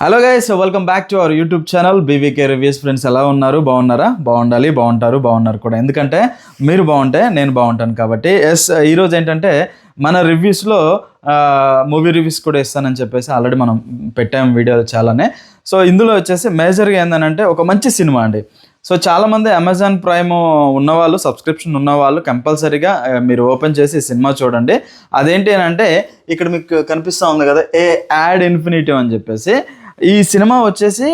Hello guys, welcome back to our YouTube channel BVK reviews. Friends ఎలా ఉన్నారు? బాగున్నారా? బాగుండాలి, బాగున్నారు కూడా. ఎందుకంటే మీరు బాగుంటే నేను బాగుంటాను కాబట్టి. ఈరోజు ఏంటంటే మన రివ్యూస్లో మూవీ రివ్యూస్ కూడా ఇస్తానని చెప్పేసి ఆల్రెడీ మనం పెట్టాము వీడియోలు చాలానే. సో ఇందులో వచ్చేసి మేజర్గా ఏంటంటే ఒక మంచి సినిమా అండి. సో చాలామంది అమెజాన్ ప్రైమ్ ఉన్నవాళ్ళు, సబ్స్క్రిప్షన్ ఉన్నవాళ్ళు కంపల్సరీగా మీరు ఓపెన్ చేసి సినిమా చూడండి. అదేంటి అని అంటే ఇక్కడ మీకు కనిపిస్తూ ఉంది కదా, ఏ యాడ్ ఇన్ఫినిటివ్ అని చెప్పేసి. ఈ సినిమా వచ్చేసి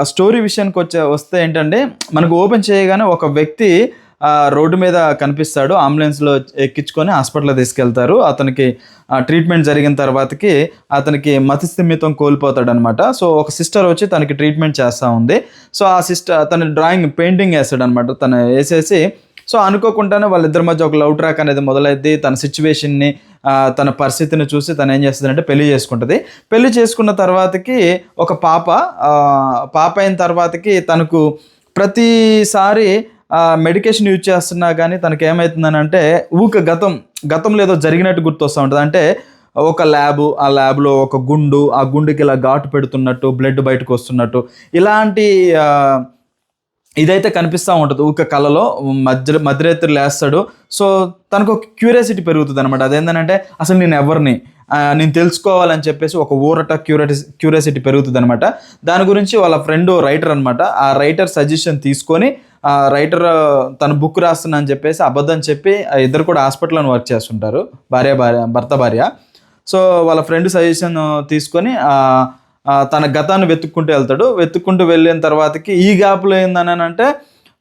స్టోరీ విషయానికి వస్తే ఏంటంటే మనకు ఓపెన్ చేయగానే ఒక వ్యక్తి రోడ్డు మీద కనిపిస్తాడు. అంబులెన్స్లో ఎక్కించుకొని హాస్పిటల్లో తీసుకెళ్తారు. అతనికి ట్రీట్మెంట్ జరిగిన తర్వాతకి అతనికి మతిస్థిమితం కోల్పోతాడు అనమాట. సో ఒక సిస్టర్ వచ్చి తనకి ట్రీట్మెంట్ చేస్తూ ఉంది. సో ఆ సిస్టర్ తన పెయింటింగ్ వేస్తాడు అనమాట. తను వేసేసి సో అనుకోకుండానే వాళ్ళిద్దరి మధ్య ఒక లవ్ ట్రాక్ అనేది మొదలైద్ది. తన సిచ్యువేషన్ని, తన పరిస్థితిని చూసి తను ఏం చేస్తుందంటే పెళ్లి చేసుకుంటుంది. పెళ్లి చేసుకున్న తర్వాతకి ఒక పాప అయిన తర్వాతకి తనకు ప్రతిసారి మెడికేషన్ యూజ్ చేస్తున్నా కానీ తనకి ఏమవుతుందని అంటే గతంలో ఏదో జరిగినట్టు గుర్తొస్తూ ఉంటుంది. అంటే ఒక ఆ ల్యాబ్లో ఒక ఆ గుండుకి ఇలా ఘాటు పెడుతున్నట్టు, బ్లడ్ బయటకు వస్తున్నట్టు, ఇలాంటి ఇదైతే కనిపిస్తూ ఉంటుంది. కళలో మధ్యరాత్రి లేస్తాడు. సో తనకు ఒక క్యూరియాసిటీ పెరుగుతుంది అనమాట. అదేంటంటే అసలు నేను ఎవరిని నేను తెలుసుకోవాలని చెప్పేసి ఒక క్యూరియాసిటీ పెరుగుతుంది అనమాట. దాని గురించి వాళ్ళ ఫ్రెండ్ రైటర్ అనమాట. ఆ రైటర్ సజెషన్ తీసుకొని రైటర్ తన బుక్ రాస్తున్నా అని చెప్పేసి అబద్ధం చెప్పి ఇద్దరు కూడా హాస్పిటల్లో వర్క్ చేస్తుంటారు, భర్త భార్య. సో వాళ్ళ ఫ్రెండ్ సజెషన్ తీసుకొని తన గతాన్ని వెతుక్కుంటూ వెళ్ళిన తర్వాతకి ఈ గ్యాప్లో ఏందని అంటే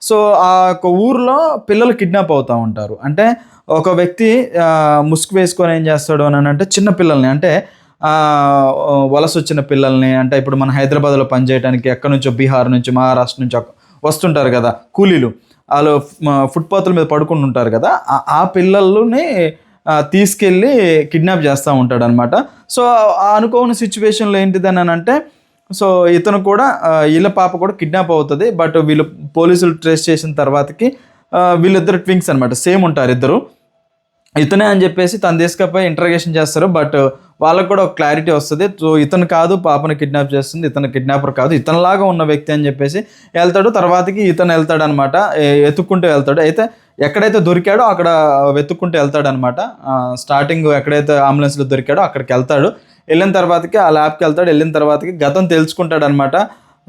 సో ఆ యొక్క ఊర్లో పిల్లలు కిడ్నాప్ అవుతూ ఉంటారు. అంటే ఒక వ్యక్తి ముసుగు వేసుకొని ఏం చేస్తాడు అని అంటే చిన్న పిల్లల్ని, అంటే వలస వచ్చిన పిల్లల్ని, అంటే ఇప్పుడు మన హైదరాబాద్లో పనిచేయడానికి ఎక్కడి నుంచో బీహార్ నుంచి, మహారాష్ట్ర నుంచి వస్తుంటారు కదా కూలీలు, వాళ్ళు ఫుట్పాత్ల మీద పడుకుని ఉంటారు కదా, ఆ పిల్లల్ని తీసుకెళ్ళి కిడ్నాప్ చేస్తూ ఉంటాడు అనమాట. సో అనుకోని సిచ్యువేషన్లో ఏంటిదని అంటే సో ఇతను కూడా వీళ్ళ పాప కూడా కిడ్నాప్ అవుతుంది. బట్ వీళ్ళు పోలీసులు ట్రేస్ చేసిన తర్వాతకి వీళ్ళిద్దరు ట్వింగ్స్ అనమాట, సేమ్ ఉంటారు ఇద్దరు. ఇతనే అని చెప్పేసి తను తీసుకపోయి ఇంటర్గేషన్ చేస్తారు. బట్ వాళ్ళకు కూడా ఒక క్లారిటీ వస్తుంది. సో ఇతను కాదు పాపను కిడ్నాప్ చేస్తుంది, ఇతను కిడ్నాపర్ కాదు, ఇతనిలాగా ఉన్న వ్యక్తి అని చెప్పేసి వెళ్తాడు. తర్వాతకి ఇతను వెళ్తాడు అనమాట, ఎత్తుక్కుంటూ వెళ్తాడు. అయితే ఎక్కడైతే దొరికాడో అక్కడ వెతుక్కుంటూ వెళ్తాడు అనమాట. స్టార్టింగ్ ఎక్కడైతే అంబులెన్స్లో దొరికాడో అక్కడికి వెళ్తాడు. వెళ్ళిన తర్వాతకి ఆ ల్యాబ్కి వెళ్తాడు. వెళ్ళిన తర్వాతకి గతం తెలుసుకుంటాడు అనమాట.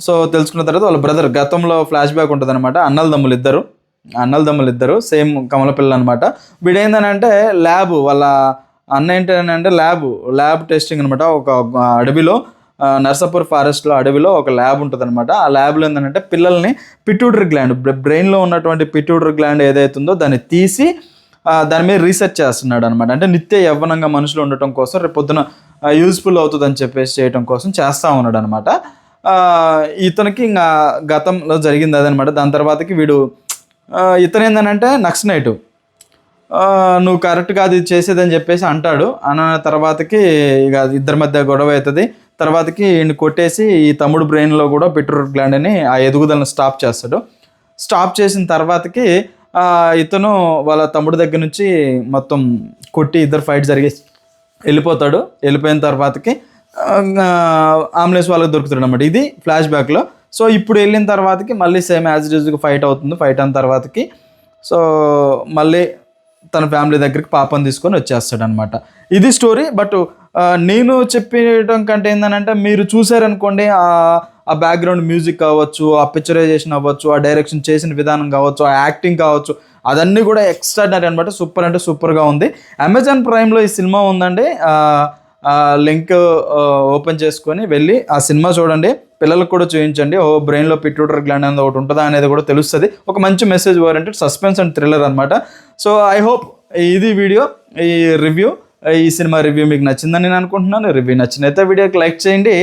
సో తెలుసుకున్న తర్వాత వాళ్ళ బ్రదర్ గతంలో ఫ్లాష్ బ్యాక్ ఉంటుంది అనమాట. అన్నలదమ్ములు ఇద్దరు సేమ్ కమలపిల్ల అనమాట. వీడేందనంటే ల్యాబ్, వాళ్ళ అన్న ఏంటంటే ల్యాబ్ టెస్టింగ్ అనమాట. ఒక అడవిలో, నర్సాపూర్ ఫారెస్ట్లో అడవిలో ఒక ల్యాబ్ ఉంటుంది అనమాట. ఆ ల్యాబ్లో ఏంటంటే పిల్లల్ని పిట్యూటరీ గ్లాండ్, బ్రెయిన్లో ఉన్నటువంటి పిట్యూటరీ గ్లాండ్ ఏదైతుందో దాన్ని తీసి దాని మీద రీసెర్చ్ చేస్తున్నాడు అనమాట. అంటే నిత్య యవ్వనంగా మనుషులు ఉండటం కోసం, రేపు పొద్దున యూజ్ఫుల్ అవుతుందని చెప్పేసి చేయటం కోసం చేస్తూ ఉన్నాడు అనమాట. ఇతనికి ఇంకా గతంలో జరిగింది అదనమాట. దాని తర్వాతకి వీడు ఇతను ఏంటంటే నక్సలైట్, నువ్వు కరెక్ట్ కాదు ఇది చేసేదని చెప్పేసి అంటాడు. అన్న తర్వాతకి ఇక ఇద్దరి మధ్య గొడవ అవుతుంది. తర్వాతకి ఈయన కొట్టేసి ఈ తమ్ముడు బ్రెయిన్లో కూడా పిట్యూటరీ గ్లాండ్ అని ఆ ఎదుగుదలను స్టాప్ చేసిన తర్వాతకి ఇతను వాళ్ళ తమ్ముడు దగ్గర నుంచి మొత్తం కొట్టి ఇద్దరు ఫైట్ జరిగేసి వెళ్ళిపోయిన తర్వాతకి అంబులెన్స్ వాళ్ళకి దొరుకుతాడు అనమాట. ఇది ఫ్లాష్ బ్యాక్లో. సో ఇప్పుడు వెళ్ళిన తర్వాతకి మళ్ళీ సేమ్ యాజ్ ఇట్ ఈజ్గా ఫైట్ అయిన తర్వాతకి సో మళ్ళీ తన ఫ్యామిలీ దగ్గరికి పాపను తీసుకొని వచ్చేస్తాడు అనమాట. ఇది స్టోరీ. బట్ నేను చెప్పడం కంటే ఏంటంటే మీరు చూసారనుకోండి, ఆ బ్యాక్గ్రౌండ్ మ్యూజిక్ కావచ్చు, ఆ పిక్చరైజేషన్ అవ్వచ్చు, ఆ డైరెక్షన్ చేసిన విధానం కావచ్చు, ఆ యాక్టింగ్ కావచ్చు, అదన్నీ కూడా ఎక్స్ట్రాడనరీ అనమాట. సూపర్ అంటే సూపర్గా ఉంది. అమెజాన్ ప్రైమ్లో ఈ సినిమా ఉందండి. లింక్ ఓపెన్ చేసుకొని వెళ్ళి ఆ సినిమా చూడండి. పిల్లలకు కూడా చూపించండి. బ్రెయిన్లో పిట్యూటరీ గ్లాండ్ అనేది ఒకటి ఉంటుందా అనేది కూడా తెలుస్తుంది. ఒక మంచి message oriented suspense and thriller అనమాట. సో ఐ హోప్ ఇది ఈ సినిమా రివ్యూ మీకు నచ్చిందని నేను అనుకుంటున్నాను. రివ్యూ నచ్చినైతే వీడియోకి లైక్ చేయండి.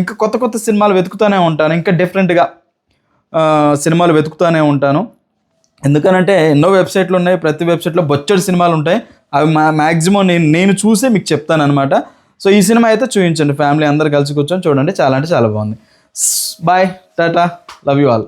ఇంకా కొత్త సినిమాలు వెతుకుతూనే ఉంటాను, ఇంకా డిఫరెంట్గా సినిమాలు వెతుకుతూనే ఉంటాను. ఎందుకనంటే ఎన్నో వెబ్సైట్లు ఉన్నాయి, ప్రతి వెబ్సైట్లో బొచ్చడి సినిమాలు ఉంటాయి. అవి మ్యాక్సిమం నేను చూసే మీకు చెప్తాను అనమాట. సో ఈ సినిమా అయితే చూపించండి, ఫ్యామిలీ అందరు కలిసి కూర్చొని చూడండి. చాలా అంటే చాలా బాగుంది. Bye, tata, love you all.